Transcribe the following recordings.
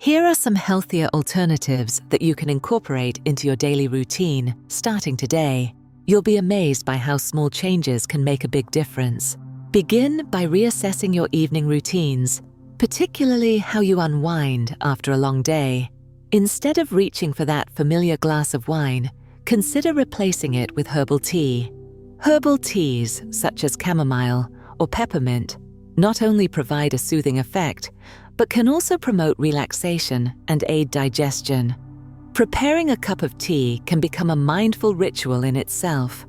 Here are some healthier alternatives that you can incorporate into your daily routine starting today. You'll be amazed by how small changes can make a big difference. Begin by reassessing your evening routines, particularly how you unwind after a long day. Instead of reaching for that familiar glass of wine, consider replacing it with herbal tea. Herbal teas, such as chamomile or peppermint, not only provide a soothing effect, but can also promote relaxation and aid digestion. Preparing a cup of tea can become a mindful ritual in itself,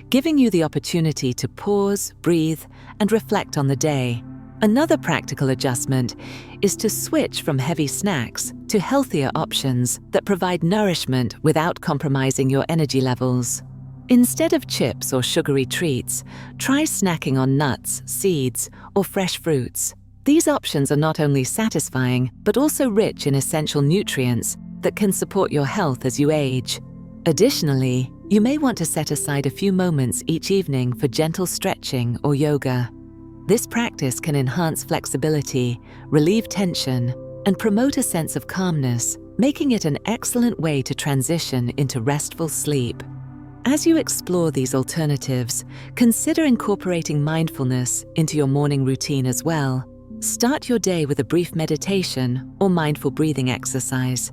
giving you the opportunity to pause, breathe, and reflect on the day. Another practical adjustment is to switch from heavy snacks to healthier options that provide nourishment without compromising your energy levels. Instead of chips or sugary treats, try snacking on nuts, seeds, or fresh fruits. These options are not only satisfying, but also rich in essential nutrients that can support your health as you age. Additionally, you may want to set aside a few moments each evening for gentle stretching or yoga. This practice can enhance flexibility, relieve tension, and promote a sense of calmness, making it an excellent way to transition into restful sleep. As you explore these alternatives, consider incorporating mindfulness into your morning routine as well. Start your day with a brief meditation or mindful breathing exercise.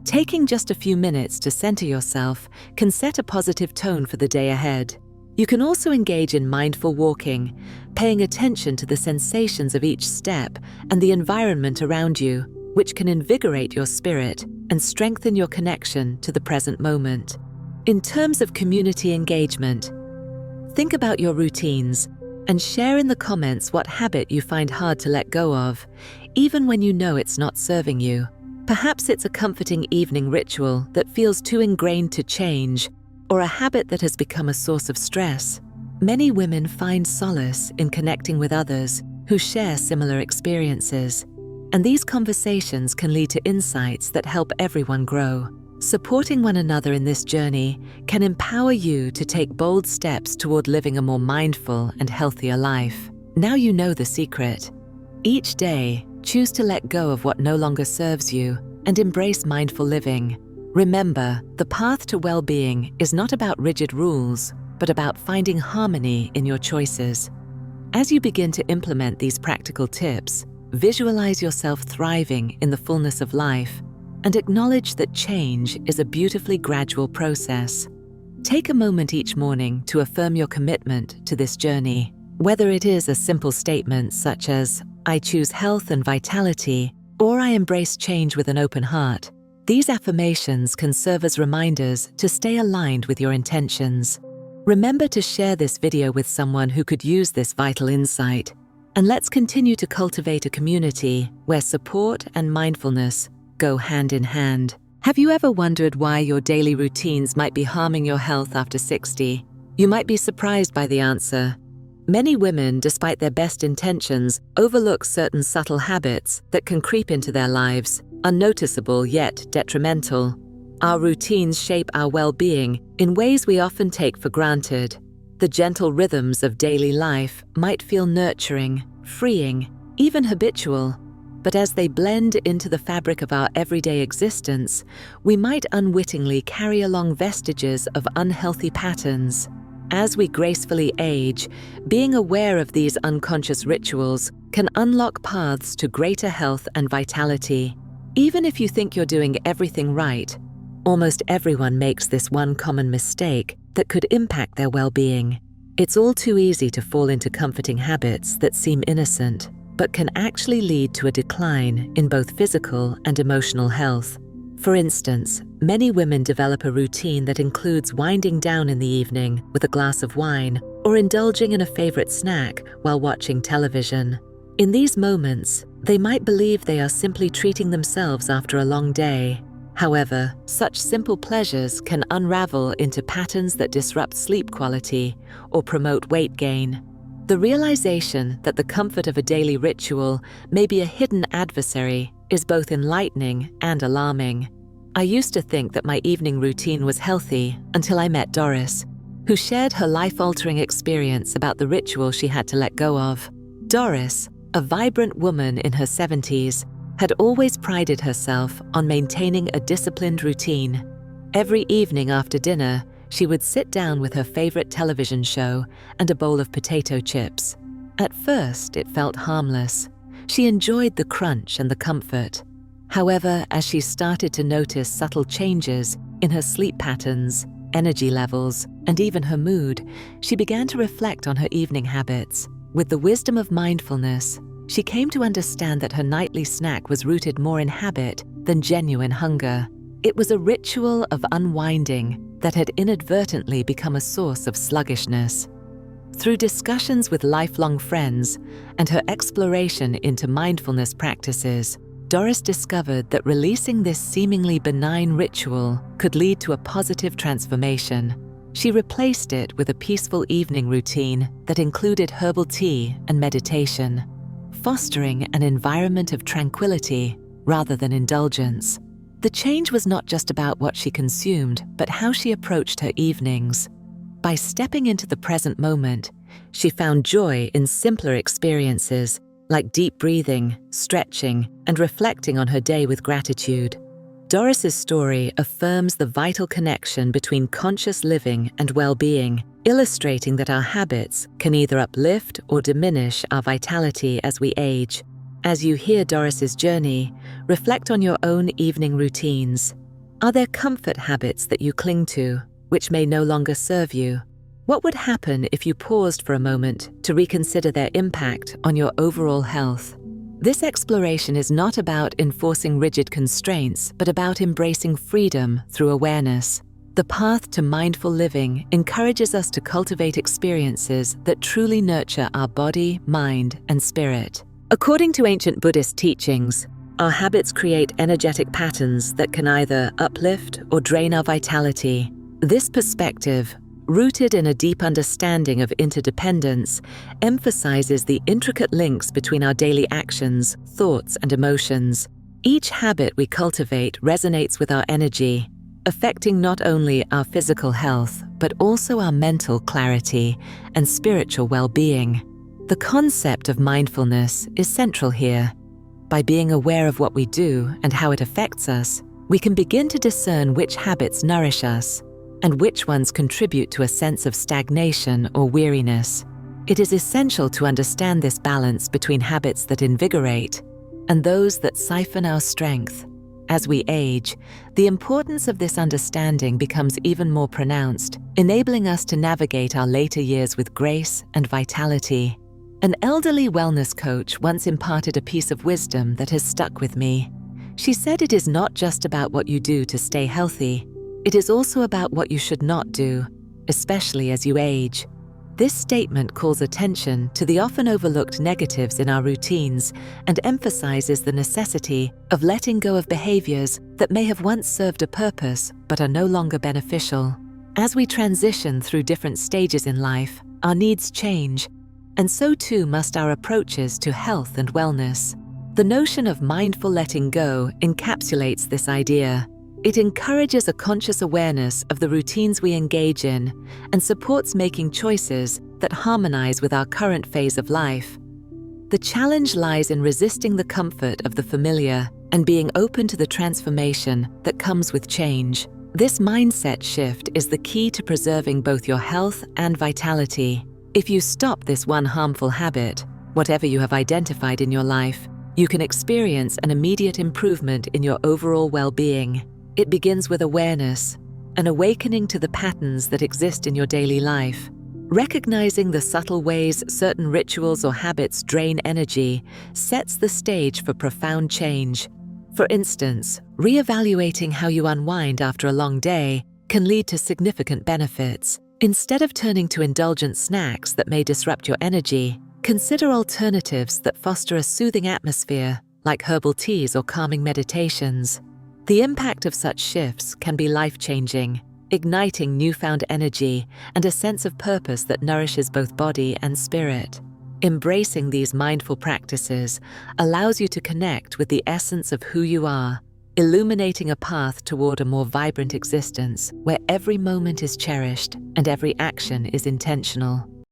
Taking just a few minutes to center yourself can set a positive tone for the day ahead. You can also engage in mindful walking, paying attention to the sensations of each step and the environment around you, which can invigorate your spirit and strengthen your connection to the present moment. In terms of community engagement, think about your routines and share in the comments what habit you find hard to let go of, even when you know it's not serving you. Perhaps it's a comforting evening ritual that feels too ingrained to change, or a habit that has become a source of stress. Many women find solace in connecting with others who share similar experiences, and these conversations can lead to insights that help everyone grow. Supporting one another in this journey can empower you to take bold steps toward living a more mindful and healthier life. Now you know the secret. Each day, choose to let go of what no longer serves you and embrace mindful living. Remember, the path to well-being is not about rigid rules, but about finding harmony in your choices. As you begin to implement these practical tips, visualize yourself thriving in the fullness of life and acknowledge that change is a beautifully gradual process. Take a moment each morning to affirm your commitment to this journey. Whether it is a simple statement such as, "I choose health and vitality," or "I embrace change with an open heart," these affirmations can serve as reminders to stay aligned with your intentions. Remember to share this video with someone who could use this vital insight. And let's continue to cultivate a community where support and mindfulness go hand in hand. Have you ever wondered why your daily routines might be harming your health after 60? You might be surprised by the answer. Many women, despite their best intentions, overlook certain subtle habits that can creep into their lives, unnoticeable yet detrimental. Our routines shape our well-being in ways we often take for granted. The gentle rhythms of daily life might feel nurturing, freeing, even habitual. But as they blend into the fabric of our everyday existence, we might unwittingly carry along vestiges of unhealthy patterns. As we gracefully age, being aware of these unconscious rituals can unlock paths to greater health and vitality. Even if you think you're doing everything right, almost everyone makes this one common mistake that could impact their well-being. It's all too easy to fall into comforting habits that seem innocent, but can actually lead to a decline in both physical and emotional health. For instance, many women develop a routine that includes winding down in the evening with a glass of wine or indulging in a favorite snack while watching television. In these moments, they might believe they are simply treating themselves after a long day. However, such simple pleasures can unravel into patterns that disrupt sleep quality or promote weight gain. The realization that the comfort of a daily ritual may be a hidden adversary is both enlightening and alarming. I used to think that my evening routine was healthy until I met Doris, who shared her life-altering experience about the ritual she had to let go of. Doris, a vibrant woman in her 70s, had always prided herself on maintaining a disciplined routine. Every evening after dinner, she would sit down with her favorite television show and a bowl of potato chips. At first, it felt harmless. She enjoyed the crunch and the comfort. However, as she started to notice subtle changes in her sleep patterns, energy levels, and even her mood, she began to reflect on her evening habits. With the wisdom of mindfulness, she came to understand that her nightly snack was rooted more in habit than genuine hunger. It was a ritual of unwinding that had inadvertently become a source of sluggishness. Through discussions with lifelong friends and her exploration into mindfulness practices, Doris discovered that releasing this seemingly benign ritual could lead to a positive transformation. She replaced it with a peaceful evening routine that included herbal tea and meditation, fostering an environment of tranquility rather than indulgence. The change was not just about what she consumed, but how she approached her evenings. By stepping into the present moment, she found joy in simpler experiences like deep breathing, stretching, and reflecting on her day with gratitude. Doris's story affirms the vital connection between conscious living and well-being, illustrating that our habits can either uplift or diminish our vitality as we age. As you hear Doris's journey, reflect on your own evening routines. Are there comfort habits that you cling to, which may no longer serve you? What would happen if you paused for a moment to reconsider their impact on your overall health? This exploration is not about enforcing rigid constraints, but about embracing freedom through awareness. The path to mindful living encourages us to cultivate experiences that truly nurture our body, mind, and spirit. According to ancient Buddhist teachings, our habits create energetic patterns that can either uplift or drain our vitality. This perspective, rooted in a deep understanding of interdependence, emphasizes the intricate links between our daily actions, thoughts, and emotions. Each habit we cultivate resonates with our energy, affecting not only our physical health, but also our mental clarity and spiritual well-being. The concept of mindfulness is central here. By being aware of what we do and how it affects us, we can begin to discern which habits nourish us and which ones contribute to a sense of stagnation or weariness. It is essential to understand this balance between habits that invigorate and those that siphon our strength. As we age, the importance of this understanding becomes even more pronounced, enabling us to navigate our later years with grace and vitality. An elderly wellness coach once imparted a piece of wisdom that has stuck with me. She said it is not just about what you do to stay healthy, it is also about what you should not do, especially as you age. This statement calls attention to the often overlooked negatives in our routines and emphasizes the necessity of letting go of behaviors that may have once served a purpose but are no longer beneficial. As we transition through different stages in life, our needs change, and so too must our approaches to health and wellness. The notion of mindful letting go encapsulates this idea. It encourages a conscious awareness of the routines we engage in and supports making choices that harmonize with our current phase of life. The challenge lies in resisting the comfort of the familiar and being open to the transformation that comes with change. This mindset shift is the key to preserving both your health and vitality. If you stop this one harmful habit, whatever you have identified in your life, you can experience an immediate improvement in your overall well-being. It begins with awareness, an awakening to the patterns that exist in your daily life. Recognizing the subtle ways certain rituals or habits drain energy sets the stage for profound change. For instance, reevaluating how you unwind after a long day can lead to significant benefits. Instead of turning to indulgent snacks that may disrupt your energy, consider alternatives that foster a soothing atmosphere, like herbal teas or calming meditations. The impact of such shifts can be life-changing, igniting newfound energy and a sense of purpose that nourishes both body and spirit. Embracing these mindful practices allows you to connect with the essence of who you are, illuminating a path toward a more vibrant existence where every moment is cherished and every action is intentional.